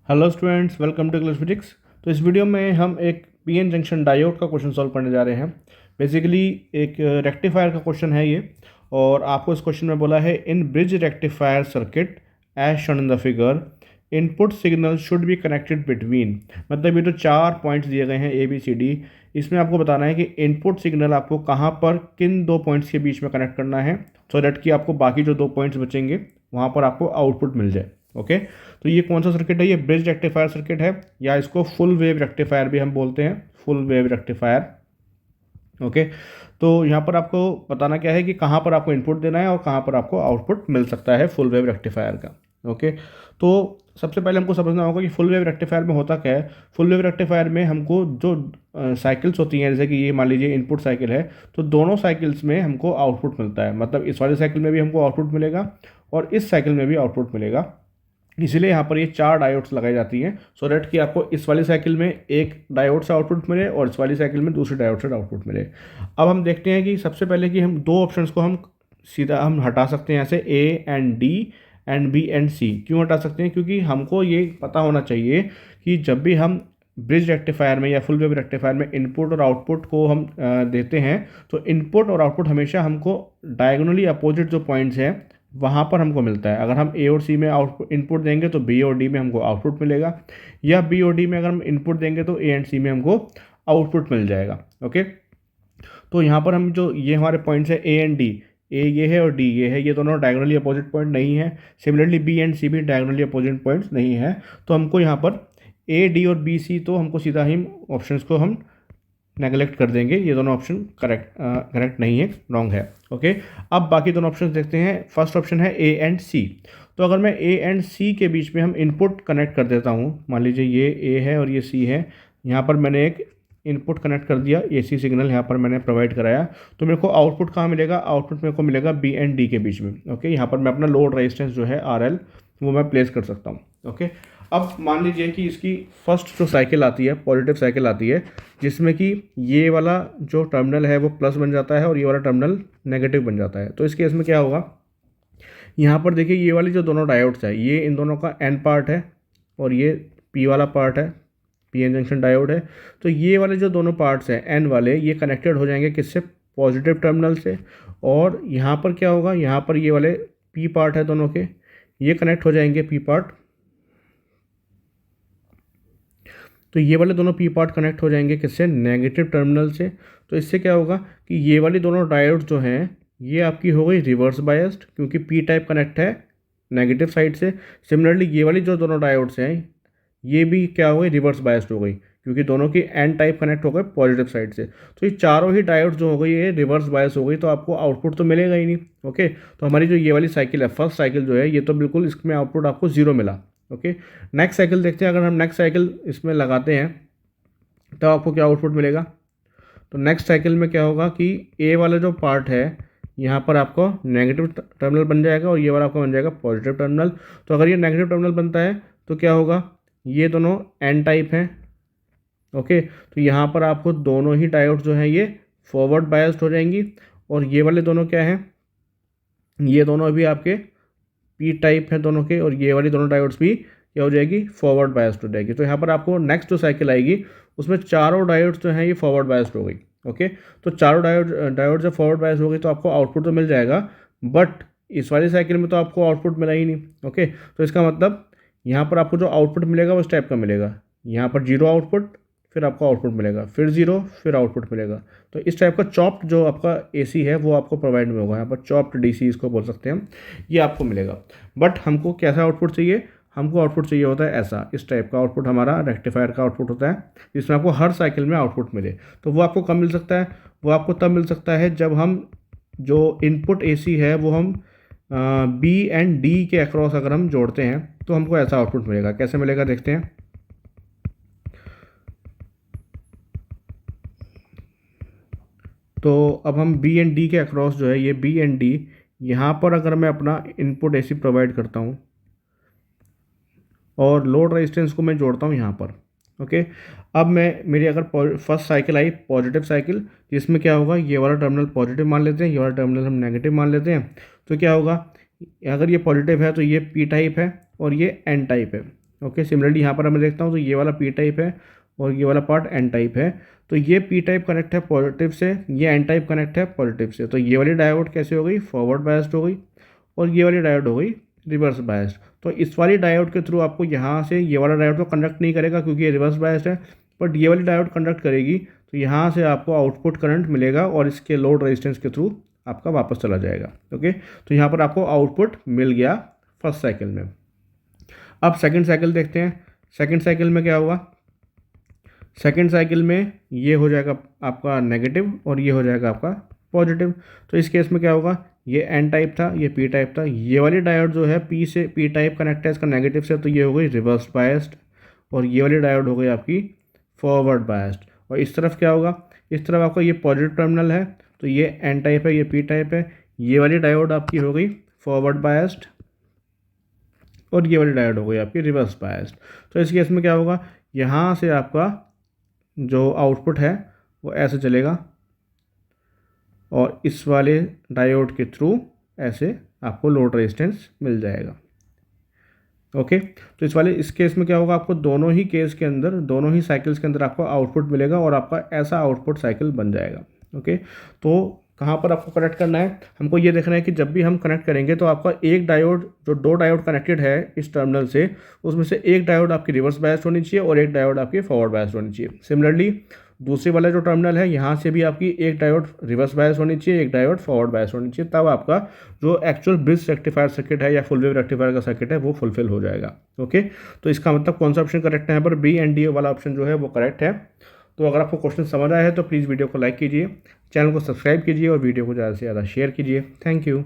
Hello students, welcome to class physics. तो इस video में हम एक पीएन जंक्शन डायोड का क्वेश्चन सॉल्व करने जा रहे हैं। बेसिकली एक रेक्टिफायर का क्वेश्चन है ये, और आपको इस क्वेश्चन में बोला है in bridge rectifier circuit as shown in the figure input signal should be connected between. मतलब ये जो 4 पॉइंट्स दिए गए हैं ए बी सी डी, इसमें आपको बताना है कि इनपुट सिग्नल आपको कहाँ पर किन 2 पॉइंट्स के बीच में कनेक्ट करना है, सो दैट कि आपको बाकी जो 2 पॉइंट्स बचेंगे वहाँ पर आपको आउटपुट मिल जाए। ओके, तो ये कौन सा सर्किट है? ये ब्रिज रेक्टिफायर सर्किट है, या इसको फुल वेव रेक्टिफायर भी हम बोलते हैं, फुल वेव रेक्टिफायर। ओके, तो यहाँ पर आपको बताना क्या है कि कहाँ पर आपको इनपुट देना है और कहाँ पर आपको आउटपुट मिल सकता है फुल वेव रेक्टिफायर का। ओके, तो सबसे पहले हमको समझना होगा कि फुल वेव रेक्टिफायर में होता क्या है। फुल वेव रेक्टिफायर में हमको जो साइकिल्स होती हैं, जैसे कि ये मान लीजिए इनपुट साइकिल है, तो दोनों साइकिल्स में हमको आउटपुट मिलता है। मतलब इस वाली साइकिल में भी हमको आउटपुट मिलेगा और इस साइकिल में भी आउटपुट मिलेगा। इसलिए यहाँ पर ये 4 डायोड्स लगाई जाती हैं, सो दैट कि आपको इस वाली साइकिल में एक डायोड से आउटपुट मिले और इस वाली साइकिल में दूसरे डायोड से आउटपुट मिले। अब हम देखते हैं कि सबसे पहले कि हम 2 ऑप्शंस को हम सीधा हम हटा सकते हैं, यहाँ से A and D and B and C. क्यों हटा सकते हैं? क्योंकि हमको ये पता होना चाहिए कि जब भी हम ब्रिज रेक्टिफायर में या फुल वेव रेक्टिफायर में इनपुट और आउटपुट को हम देते हैं, तो इनपुट और आउटपुट हमेशा हमको डायगोनली अपोजिट जो पॉइंट्स हैं वहाँ पर हमको मिलता है। अगर हम ए और सी में आउटपुट इनपुट देंगे तो बी और डी में हमको आउटपुट मिलेगा, या बी और डी में अगर हम इनपुट देंगे तो ए एंड सी में हमको आउटपुट मिल जाएगा। ओके, तो यहाँ पर हम जो ये हमारे पॉइंट्स है ए एंड डी, ए ये है और डी ये है, ये दोनों डायगोनली अपोजिट पॉइंट नहीं है। सिमिलरली बी एंड सी भी डायगोनली अपोजिट पॉइंट्स नहीं है। तो हमको यहाँ पर ए डी और बी सी, तो हमको सीधा ही ऑप्शंस को हम नेगलेक्ट कर देंगे। ये दोनों ऑप्शन करेक्ट नहीं है, रॉन्ग है। ओके, अब बाकी दोनों ऑप्शन देखते हैं। फर्स्ट ऑप्शन है ए एंड सी। तो अगर मैं ए एंड सी के बीच में हम इनपुट कनेक्ट कर देता हूँ, मान लीजिए ये ए है और ये सी है, यहाँ पर मैंने एक इनपुट कनेक्ट कर दिया, एसी सिग्नल यहाँ पर मैंने प्रोवाइड कराया, तो मेरे को आउटपुट कहाँ मिलेगा? आउटपुट मेरे को मिलेगा बी एंड डी के बीच में। ओके, यहाँ पर मैं अपना लोड रेजिस्टेंस जो है आर एल वो मैं प्लेस कर सकता हूँ। ओके, अब मान लीजिए कि इसकी फर्स्ट जो साइकिल आती है, पॉजिटिव साइकिल आती है, जिसमें कि ये वाला जो टर्मिनल है वो प्लस बन जाता है और ये वाला टर्मिनल नेगेटिव बन जाता है। तो इस केस में क्या होगा? यहाँ पर देखिए, ये वाली जो दोनों डायोड्स है, ये इन दोनों का एन पार्ट है और ये पी वाला पार्ट है, पी एन जंक्शन डायोड है। तो ये वाले जो दोनों पार्ट्स हैं एन वाले, ये कनेक्टेड हो जाएंगे किससे? पॉजिटिव टर्मिनल से। और यहाँ पर क्या होगा? यहाँ पर ये वाले पी पार्ट है दोनों के, ये कनेक्ट हो जाएंगे पी पार्ट। तो ये वाले दोनों पी पार्ट कनेक्ट हो जाएंगे किससे? नेगेटिव टर्मिनल से। तो इससे क्या होगा कि ये वाली दोनों डायोड्स जो हैं ये आपकी हो गई रिवर्स बायस्ड, क्योंकि पी टाइप कनेक्ट है नेगेटिव साइड से। सिमिलरली ये वाली जो दोनों डायोड्स हैं ये भी क्या हो गई? रिवर्स बायस्ड हो गई, क्योंकि दोनों की एन टाइप कनेक्ट हो गए पॉजिटिव साइड से। तो ये चारों ही डायोड्स जो हो गई ये रिवर्स बायस हो गई, तो आपको आउटपुट तो मिलेगा ही नहीं। ओके, तो हमारी जो ये वाली साइकिल है, फर्स्ट साइकिल जो है, ये तो बिल्कुल इसमें आउटपुट आपको 0 मिला। ओके, नेक्स्ट साइकिल देखते हैं। अगर हम नेक्स्ट साइकिल इसमें लगाते हैं तो आपको क्या आउटपुट मिलेगा? तो नेक्स्ट साइकिल में क्या होगा कि ए वाला जो पार्ट है यहाँ पर आपको नेगेटिव टर्मिनल बन जाएगा और ये वाला आपका बन जाएगा पॉजिटिव टर्मिनल। तो अगर ये नेगेटिव टर्मिनल बनता है तो क्या होगा? ये दोनों एन टाइप हैं। ओके, तो यहाँ पर आपको दोनों ही डायोड्स जो हैं ये फॉरवर्ड बायस्ड हो जाएंगी, और ये वाले दोनों क्या हैं? ये दोनों भी आपके पी टाइप हैं दोनों के, और ये वाली दोनों डायोड्स भी क्या हो जाएगी? फॉरवर्ड बायस्ड हो जाएगी। तो यहाँ पर आपको नेक्स्ट जो साइकिल आएगी उसमें चारों डायोड्स जो हैं ये फॉरवर्ड बायस्ड हो गई। ओके, तो चारों डायोड जब फॉरवर्ड बायस्ड हो गई तो आपको आउटपुट तो मिल जाएगा, बट इस वाली साइकिल में तो आपको आउटपुट मिला ही नहीं। ओके, तो इसका मतलब यहाँ पर आपको जो आउटपुट मिलेगा वो इस टाइप का मिलेगा। यहाँ पर 0 आउटपुट, फिर आपको आउटपुट मिलेगा, फिर 0, फिर आउटपुट मिलेगा। तो इस टाइप का चॉप्ड जो आपका एसी है वो आपको प्रोवाइड में होगा। यहाँ पर चॉप्ड डीसी इसको बोल सकते हैं हम, ये आपको मिलेगा। बट हमको कैसा आउटपुट चाहिए? हमको आउटपुट चाहिए होता है ऐसा, इस टाइप का आउटपुट हमारा रेक्टिफायर का आउटपुट होता है, जिसमें आपको हर साइकिल में आउटपुट मिले। तो वो आपको कब मिल सकता है? वो आपको तब मिल सकता है जब हम जो इनपुट एसी है वो हम बी एंड डी के अक्रॉस अगर हम जोड़ते हैं तो हमको ऐसा आउटपुट मिलेगा। कैसे मिलेगा देखते हैं। तो अब हम बी एंड डी के अक्रॉस जो है, ये बी एंड डी, यहाँ पर अगर मैं अपना इनपुट एसी प्रोवाइड करता हूँ और लोड रेजिस्टेंस को मैं जोड़ता हूँ यहाँ पर। ओके, अब मैं मेरी अगर फर्स्ट साइकिल आई पॉजिटिव साइकिल, जिसमें क्या होगा? ये वाला टर्मिनल पॉजिटिव मान लेते हैं, ये वाला टर्मिनल हम नेगेटिव मान लेते हैं। तो क्या होगा? अगर ये पॉजिटिव है तो ये पी टाइप है और ये एन टाइप है। ओके, सिमिलरली यहाँ पर मैं देखता हूँ तो ये वाला पी टाइप है और ये वाला पार्ट एन टाइप है। तो ये पी टाइप कनेक्ट है पॉजिटिव से, ये एन टाइप कनेक्ट है पॉजिटिव से। तो ये वाली डायोड कैसे हो गई, फॉरवर्ड बायस्ड हो गई, और ये वाली डायोड हो गई रिवर्स बायस्ड। तो इस वाली डायोड के थ्रू आपको यहाँ से ये वाला डायोड तो कंडक्ट नहीं करेगा क्योंकि ये रिवर्स बायस्ड है, बट ये वाली डायोड कंडक्ट करेगी। तो यहाँ से आपको आउटपुट करंट मिलेगा और इसके लोड रेजिस्टेंस के थ्रू आपका वापस चला जाएगा। ओके, तो यहाँ पर आपको आउटपुट मिल गया फर्स्ट साइकिल में। अब सेकंड साइकिल देखते हैं। सेकंड साइकिल में क्या होगा, सेकंड साइकिल में ये हो जाएगा आपका नेगेटिव और ये हो जाएगा आपका पॉजिटिव। तो इस केस में क्या होगा, ये एन टाइप था, ये पी टाइप था, ये वाली डायोड जो है पी से पी टाइप कनेक्ट है इसका नेगेटिव से, तो ये हो गई रिवर्स बायस्ड, और ये वाली डायोड हो गई आपकी फॉरवर्ड बायस्ड। और इस तरफ क्या होगा, इस तरफ आपका ये पॉजिटिव टर्मिनल है, तो ये एन टाइप है, ये पी टाइप है, ये वाली डायोड आपकी हो गई फॉरवर्ड बायस्ड और ये वाली डायोड हो गई आपकी रिवर्स बायस्ड। तो इस केस में क्या होगा, यहाँ से आपका जो आउटपुट है वो ऐसे चलेगा और इस वाले डायोड के थ्रू ऐसे आपको लोड रेजिस्टेंस मिल जाएगा। ओके, तो इस केस में क्या होगा, आपको दोनों ही केस के अंदर, दोनों ही साइकिल्स के अंदर आपको आउटपुट मिलेगा और आपका ऐसा आउटपुट साइकिल बन जाएगा। ओके, तो कहाँ पर आपको कनेक्ट करना है, हमको ये देखना है कि जब भी हम कनेक्ट करेंगे तो आपका एक डायोड, जो दो डायोड कनेक्टेड है इस टर्मिनल से, उसमें से एक डायोड आपकी रिवर्स बायस्ड होनी चाहिए और एक डायोड आपकी फॉरवर्ड बायस्ड होनी चाहिए। सिमिलरली दूसरे वाला जो टर्मिनल है यहाँ से भी आपकी एक डायोड रिवर्स बायस होनी चाहिए, एक डायोड फॉरवर्ड बायस होनी चाहिए, तब आपका जो एक्चुअल ब्रिज रेक्टिफायर सर्किट है या फुल वेव रेक्टिफायर का सर्किट है वो फुलफिल हो जाएगा। ओके, तो इसका मतलब कौन सा ऑप्शन करेक्ट है, यहाँ पर बी एंड डी वाला ऑप्शन जो है वो करेक्ट है। तो अगर आपको क्वेश्चन समझ आया है तो प्लीज़ वीडियो को लाइक कीजिए, चैनल को सब्सक्राइब कीजिए और वीडियो को ज़्यादा से ज़्यादा शेयर कीजिए। Thank you.